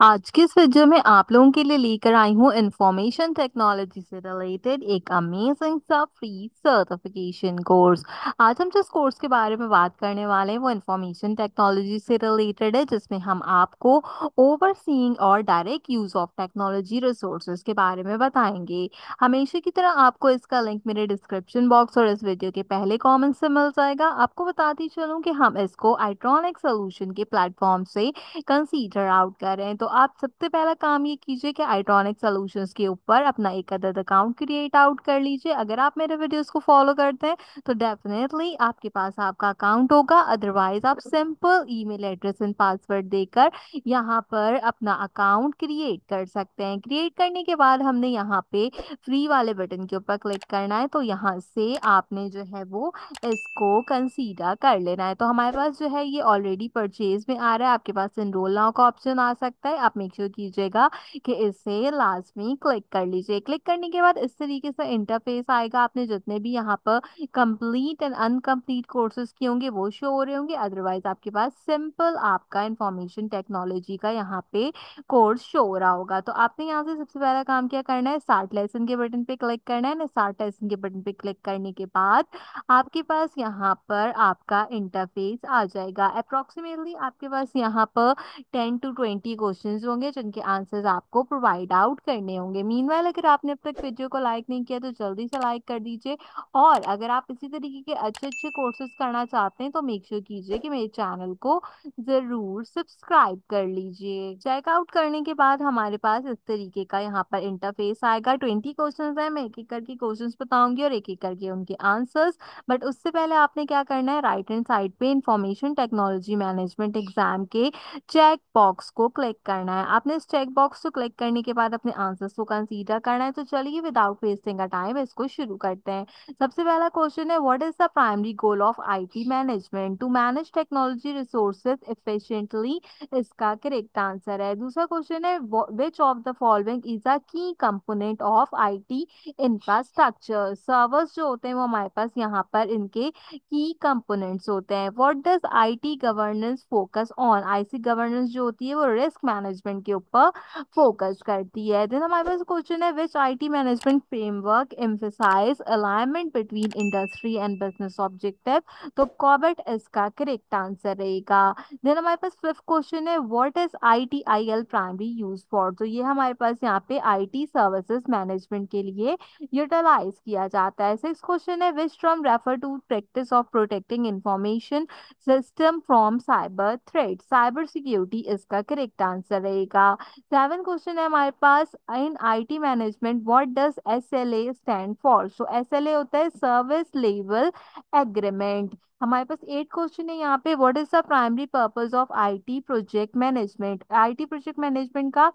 आज की इस वीडियो में आप लोगों के लिए लेकर आई हूँ इंफॉर्मेशन टेक्नोलॉजी से रिलेटेड एक अमेजिंग सा फ्री सर्टिफिकेशन कोर्स। आज हम जिस कोर्स के बारे में बात करने वाले हैं वो इंफॉर्मेशन टेक्नोलॉजी से रिलेटेड है, जिसमें हम आपको ओवरसीइंग और direct use of technology resources के बारे में बताएंगे। हमेशा की तरह आपको इसका लिंक मेरे डिस्क्रिप्शन बॉक्स और इस वीडियो के पहले कमेंट से मिल जाएगा। आपको बताती चलूँ कि हम इसको आइट्रॉनिक सोल्यूशन के प्लेटफॉर्म से कंसीडर आउट कर रहे हैं। तो आप सबसे पहला काम ये कीजिए कि आइट्रॉनिक सॉल्यूशंस के ऊपर अपना एक अदद अकाउंट क्रिएट आउट कर लीजिए। अगर आप मेरे वीडियोस को फॉलो करते हैं तो डेफिनेटली आपके पास आपका अकाउंट होगा, अदरवाइज आप simple email address and password देकर यहाँ पर अपना अकाउंट क्रिएट कर सकते हैं। क्रिएट करने के बाद हमने यहाँ पे फ्री वाले बटन के ऊपर क्लिक करना है, तो यहाँ से आपने जो है वो इसको कंसीडर कर लेना है। तो हमारे पास जो है ये ऑलरेडी परचेज में आ रहा है, आपके पास एनरोल नाउ का ऑप्शन आ सकता है। आप मेक श्योर कीजिएगा कि इसे लास्ट में क्लिक कर लीजिए। क्लिक करने के बाद इस तरीके से इंटरफेस आएगा। आपने जितने भी यहाँ पर कंप्लीट एंड अनकम्प्लीट कोर्सेज किए होंगे वो शो हो रहे होंगे, अदरवाइज आपके पास सिंपल आपका इंफॉर्मेशन टेक्नोलॉजी का यहाँ पे कोर्स शो हो रहा होगा। तो आपने यहाँ से सबसे पहला काम क्या करना है, स्टार्ट लेसन के बटन पे क्लिक करना है ना। स्टार्ट लेसन के बटन पे क्लिक करने के बाद आपके पास यहाँ पर आपका इंटरफेस आ जाएगा। अप्रोक्सीमेटली आपके पास यहाँ पर 10 to 20 क्वेश्चंस होंगे जिनके आंसर्स आपको प्रोवाइड आउट करने होंगे। मीनवाइल अगर आपने अब तक वीडियो को लाइक नहीं किया तो जल्दी से लाइक कर दीजिए, और अगर आप इसी तरीके के अच्छे अच्छे कोर्सेज करना चाहते हैं तो मेक श्योर कीजिए कि मेरे चैनल को जरूर सब्सक्राइब कर लीजिए। चेकआउट करने के बाद हमारे पास इस तरीके का यहाँ पर इंटरफेस आएगा। 20 क्वेश्चंस है, मैं एक एक करके क्वेश्चंस बताऊंगी और एक एक करके उनके आंसर्स। बट उससे पहले आपने क्या करना है, राइट हैंड साइड पे इंफॉर्मेशन टेक्नोलॉजी मैनेजमेंट एग्जाम के चेक बॉक्स को क्लिक करना है। आपने इस चेक बॉक्स को क्लिक करने के बाद अपने आंसर्स को कंसीडर करना है। तो चलिए विदाउट वेस्टिंग अ टाइम इसको शुरू करते हैं। सबसे पहला क्वेश्चन है, what is the primary goal of IT management? To manage technology resources efficiently, इसका करेक्ट आंसर है। दूसरा क्वेश्चन है, which of the following is a key component of IT infrastructure? Servers जो होते हैं वो हमारे पास यहाँ पर इनके की कंपोनेंट्स होते हैं। What does IT governance focus on? IC governance जो होती है वो रिस्क मैनेजमेंट के ऊपर फोकस करती है। देन हमारे पास क्वेश्चन है, which IT management framework emphasize alignment between industry and business objective? तो कॉबेट इसका करेक्ट आंसर रहेगा। देन हमारे पास फिफ्थ क्वेश्चन है, what is ITIL primary use for? तो ये हमारे पास यहाँ पे आईटी सर्विसेज मैनेजमेंट के लिए यूटिलाइज किया जाता है। सिक्स क्वेश्चन है, which term refer to practice of protecting information system from cyber threat? Cyber security इसका करेक्ट आंसर रहेगा। सेवन क्वेश्चन है हमारे पास, in IT management what does SLA stand for? So SLA होता है सर्विस लेवल एग्रीमेंट। हमारे पास eight question है यहाँ पे, what is the primary purpose of IT project management? IT project management का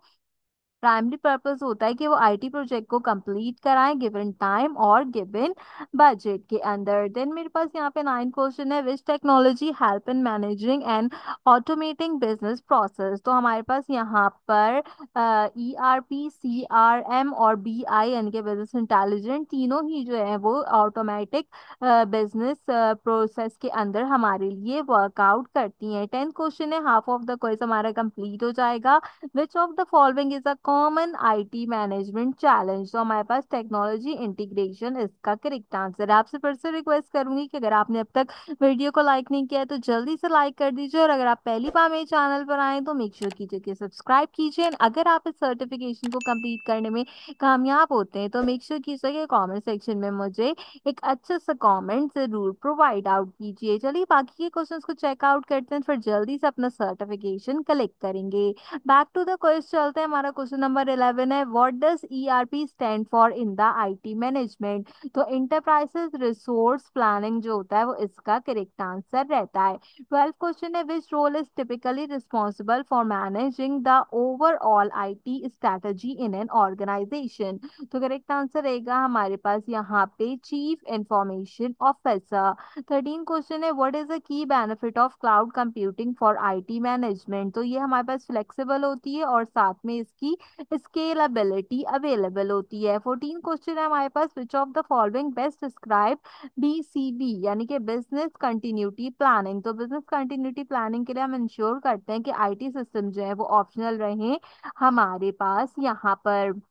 प्राइमरी पर्पस होता है कि वो आईटी प्रोजेक्ट को कंप्लीट कराएं गिवन टाइम और गिवन बजट के अंदर। देन मेरे पास यहाँ पे नाइन क्वेश्चन है, विच technology help in managing and automating business process? तो हमारे पास यहाँ पर ईआरपी, सीआरएम और बीआई यानी कि बिजनेस इंटेलिजेंट, तीनों ही जो है वो ऑटोमेटिक बिजनेस प्रोसेस के अंदर हमारे लिए वर्कआउट करती हैं। टेंथ क्वेश्चन है, हाफ ऑफ द क्वेश्चन हमारा कंप्लीट हो जाएगा। विच of the following is a common IT management challenge? तो हमारे पास टेक्नोलॉजी इंटीग्रेशन इसका करेक्ट आंसर है। आपसे फिर से रिक्वेस्ट करूंगी कि अगर आपने अब तक वीडियो को लाइक नहीं किया है तो जल्दी से लाइक कर दीजिए, और अगर आप पहली बार मेरे चैनल पर आए तो मेक श्योर कीजिए कि सब्सक्राइब कीजिए। And अगर आप इस सर्टिफिकेशन को कंप्लीट करने में कामयाब होते हैं तो मेक श्योर कीजिए कि कमेंट सेक्शन में मुझे एक अच्छा सा कमेंट जरूर प्रोवाइड आउट कीजिए। चलिए बाकी के क्वेश्चंस को चेकआउट करते हैं, फिर जल्दी से अपना सर्टिफिकेशन कलेक्ट करेंगे। बैक टू द क्वेश्चन चलते हैं। हमारा क्वेश्चन नंबर 11 है, what does ERP stand for in the IT management? तो इंटरप्राइजेस रिसोर्स प्लानिंग जो होता है वो इसका करेक्ट आंसर रहता है। 12 क्वेश्चन है, which role is typically responsible for managing the overall IT strategy in an organization? तो करेक्ट आंसर रहेगा हमारे पास यहाँ पे चीफ इंफॉर्मेशन ऑफिसर। 13 क्वेश्चन है, what is the key benefit of cloud computing for IT management? तो ये हमारे पास फ्लेक्सिबल होती है और साथ में इसकी स्केलेबिलिटी अवेलेबल होती है। 14 क्वेश्चन है हमारे पास, which of the following best describe BCB यानी कि बिजनेस कंटिन्यूटी प्लानिंग। तो बिजनेस कंटिन्यूटी प्लानिंग के लिए हम इंश्योर करते हैं कि आईटी सिस्टम जो है वो ऑप्शनल रहे हमारे पास यहाँ पर।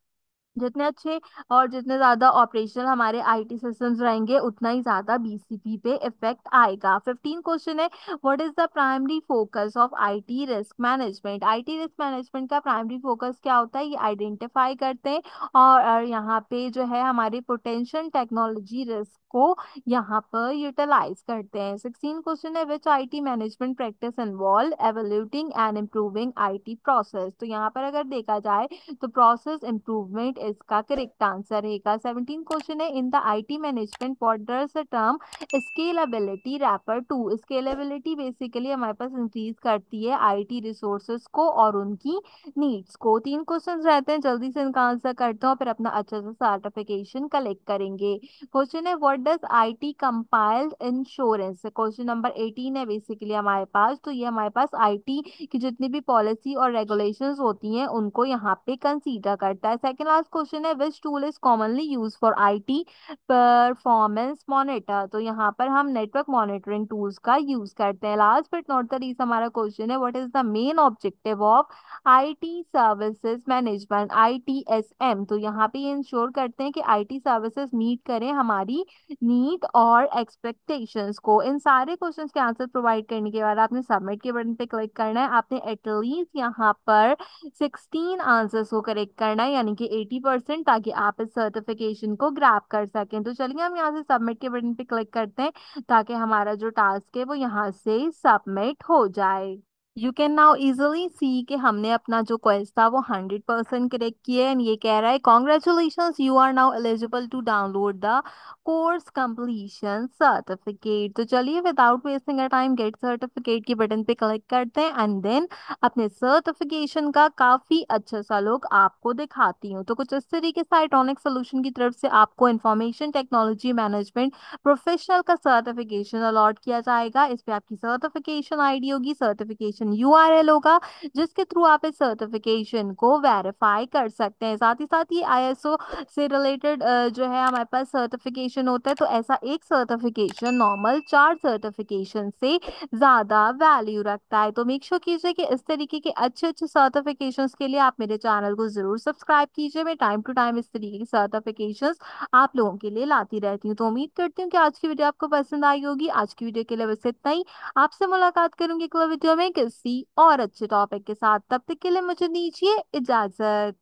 जितने अच्छे और जितने ज्यादा ऑपरेशनल हमारे आईटी सिस्टम्स रहेंगे उतना ही ज्यादा बीसीपी पे इफेक्ट आएगा। 15 क्वेश्चन है, what is the primary focus of IT risk management. IT risk management का प्राइमरी फोकस क्या होता है, ये आइडेंटिफाई करते हैं और यहाँ पे जो है हमारे पोटेंशियल टेक्नोलॉजी रिस्क को यहाँ पर यूटिलाइज करते हैं। 16 क्वेश्चन है, which IT management practice involve evaluating and improving IT process. तो यहाँ पर अगर देखा जाए तो प्रोसेस इंप्रूवमेंट इसका करेक्ट आंसर रहेगा। 17 क्वेश्चन है, in the IT management what does the term scalability refer to. Scalability basically हमारे पास इंक्रीज करती है आईटी रिसोर्सेज को और उनकी नीड्स को। 3 क्वेश्चन रहते हैं, जल्दी से इनका आंसर करते हो फिर अपना अच्छे से सर्टिफिकेशन कलेक्ट करेंगे। क्वेश्चन है, what does IT compiled insurance. Question number 18 है बेसिकली हमारे पास, तो ये हमारे पास आईटी की जितनी भी पॉलिसी और रेगुलेशंस होती हैं उनको यहाँ पे कंसीडर करता है। सेकंड लास्ट क्वेश्चन है, which tool is commonly use for IT performance monitor. तो यहाँ पर हम नेटवर्क मॉनिटरिंग टूल्स का यूज करते हैं। Last but not the least हमारा क्वेश्चन है, what is the main objective of IT services management ITSM। तो यहाँ पे इंश्योर करते हैं कि आईटी सर्विसेज मीट करें हमारी नीड और एक्सपेक्टेशंस को। इन सारे क्वेश्चंस के आंसर प्रोवाइड करने के बाद आपने सबमिट के बटन पे क्लिक करना है। आपने एटलीस्ट यहाँ पर 16 आंसर्स को करेक्ट करना है यानी कि 80%, ताकि आप इस सर्टिफिकेशन को ग्रैब कर सकें। तो चलिए हम यहाँ से सबमिट के बटन पे क्लिक करते हैं ताकि हमारा जो टास्क है वो यहाँ से सबमिट हो जाए। यू कैन नाउ इजिली सी कि हमने अपना जो क्वेश्चन था वो 100% करेक्ट किया है। एंड ये कह रहा है congratulation, you are now eligible to download the course completion certificate. तो चलिए without wasting a time get certificate के बटन पे क्लिक करते हैं एंड देन अपने सर्टिफिकेशन का काफी अच्छा सा लुक आपको दिखाती हूँ। तो कुछ इस तरीके से आइटॉनिक सोल्यूशन की तरफ से आपको इंफॉर्मेशन टेक्नोलॉजी मैनेजमेंट प्रोफेशनल का सर्टिफिकेशन अलॉट किया जाएगा। इस पे आपकी सर्टिफिकेशन आईडी होगी, सर्टिफिकेशन URL होगा, जिसके थ्रू आप इस सर्टिफिकेशन को वेरीफाई कर सकते हैं। साथ ही साथ ये ISO से रिलेटेड जो है हमारे पास सर्टिफिकेशन होता है, तो ऐसा एक सर्टिफिकेशन नॉर्मल 4 सर्टिफिकेशन से ज्यादा वैल्यू रखता है। तो मेक श्योर कीजिए कि इस तरीके के अच्छे अच्छे सर्टिफिकेशंस के लिए आप मेरे चैनल को जरूर सब्सक्राइब कीजिए। मैं टाइम टू टाइम इस तरीके की सर्टिफिकेशंस आप लोगों के लिए लाती रहती हूँ। तो उम्मीद करती हूँ कि आज की वीडियो आपको पसंद आई होगी। आज की वीडियो के लिए बस इतना ही। आपसे मुलाकात करूंगी अगले वीडियो में किसी और अच्छे टॉपिक के साथ। तब तक के लिए मुझे दीजिए इजाजत।